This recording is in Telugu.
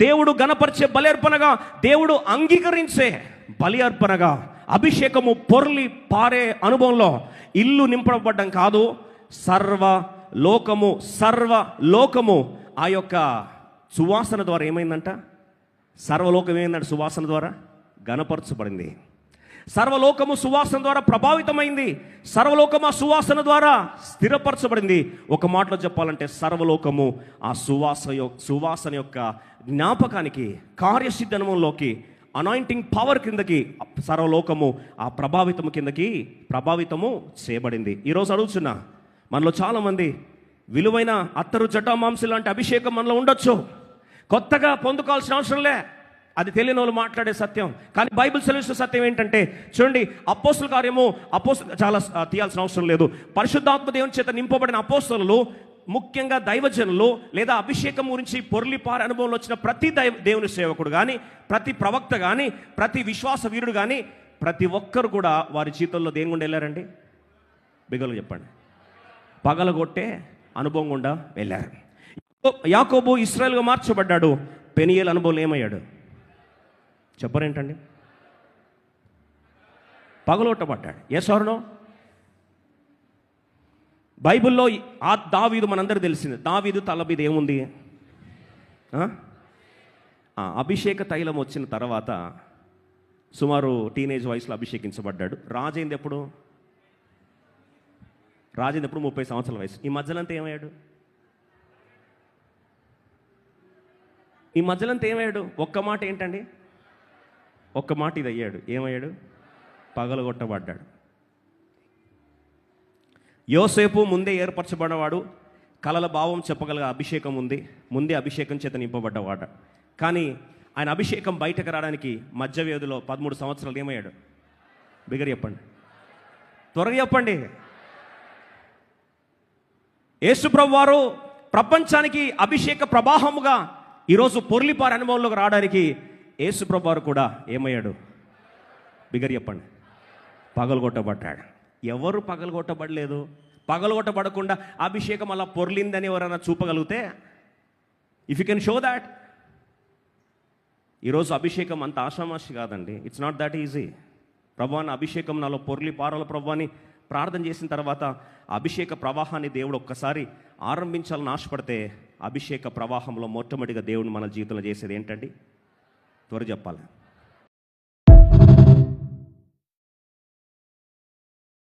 దేవుడు గణపరిచే బలి అర్పణగా, దేవుడు అంగీకరించే బలి అర్పణగా అభిషేకము పొర్లి పారే అనుభవంలో ఇల్లు నింపబడ్డం కాదు, సర్వ లోకము ఆ యొక్క సువాసన ద్వారా ఏమైందంట? సర్వలోకం ఏమైందంట? సువాసన ద్వారా గణపరచబడింది. సర్వలోకము సువాసన ద్వారా ప్రభావితమైంది. సర్వలోకము ఆ సువాసన ద్వారా స్థిరపరచబడింది. ఒక మాటలో చెప్పాలంటే సర్వలోకము ఆ సువాసన యొక్క జ్ఞాపకానికి, కార్యసిద్ధ అనుభవంలోకి, అనాయింటింగ్ పవర్ కిందకి సర్వలోకము ఆ ప్రభావితము చేయబడింది. ఈరోజు అడుగుతున్నా, మనలో చాలామంది విలువైన అత్తరు జటామాంసి లాంటి అభిషేకం మనలో ఉండొచ్చు, కొత్తగా పొందుకోవాల్సిన అవసరం లే, అది తెలియని వాళ్ళు మాట్లాడే సత్యం. కానీ బైబిల్ సెలవిస్తున్న సత్యం ఏంటంటే, చూడండి, అపోస్తుల కార్యము చాలా తీయాల్సిన అవసరం లేదు. పరిశుద్ధాత్మ దేవుని చేత నింపబడిన అపోస్తలులు, ముఖ్యంగా దైవజనులు లేదా అభిషేకం గురించి పొర్లిపార అనుభవంలో వచ్చిన ప్రతి దేవుని సేవకుడు కానీ, ప్రతి ప్రవక్త కానీ, ప్రతి విశ్వాస వీరుడు కానీ, ప్రతి ఒక్కరు కూడా వారి జీవితంలో దేని గుండా వెళ్ళారండి? బిగలు చెప్పండి. పగలగొట్టే అనుభవం గుండా వెళ్ళారు. యాకోబు ఇశ్రాయేలుగా మార్చబడ్డాడు. పెనియేలు అనుభవం ఏమయ్యాడు చెప్పరేంటండి? పగలగొట్టబడ్డాడు. Yes or no? బైబిల్లో ఆ దావీదు మనందరూ తెలిసింది. దావీదు తల మీద ఏముంది? అభిషేక తైలం వచ్చిన తర్వాత సుమారు టీనేజ్ వయసులో అభిషేకించబడ్డాడు. రాజైంది ఎప్పుడు? 30 సంవత్సరాల వయసు. ఈ మధ్యలంతా ఏమయ్యాడు? ఒక్క మాట ఏంటండి? ఒక్క మాట ఇది అయ్యాడు. ఏమయ్యాడు? పగలగొట్టబడ్డాడు. యోసేపు ముందే ఏర్పరచబడినవాడు, కలల భావం చెప్పగల అభిషేకం ఉంది, ముందే అభిషేకం చేత నింపబడ్డవాడు. కానీ ఆయన అభిషేకం బయటకు రావడానికి మధ్య వ్యవధిలో 13 సంవత్సరాలు ఏమయ్యాడు? బిగర్ చెప్పండి, త్వరగా చెప్పండి. యేసుప్రభు వారు ప్రపంచానికి అభిషేక ప్రవాహముగా ఈరోజు పొర్లిపార అనుభవంలోకి రావడానికి యేసుప్రభు వారు కూడా ఏమయ్యాడు? బిగర్ చెప్పండి, పగలగొట్టబడ్డాడు. ఎవరు పగలగొట్టబడలేదు? పగలగొట్టబడకుండా అభిషేకం అలా పొర్లిందని ఎవరైనా చూపగలిగితే, if you can show that. ఈరోజు అభిషేకం అంత ఆషామాషి కాదండి. It's not that easy. ప్రభువాని అభిషేకం నాలో పొర్లి పారాల ప్రభువాని ప్రార్థన చేసిన తర్వాత అభిషేక ప్రవాహాన్ని దేవుడు ఒక్కసారి ఆరంభించాలని ఆశపడితే, అభిషేక ప్రవాహంలో మొట్టమొదటిగా దేవుడు మన జీవితంలో చేసేది ఏంటండి? త్వర చెప్పాలి.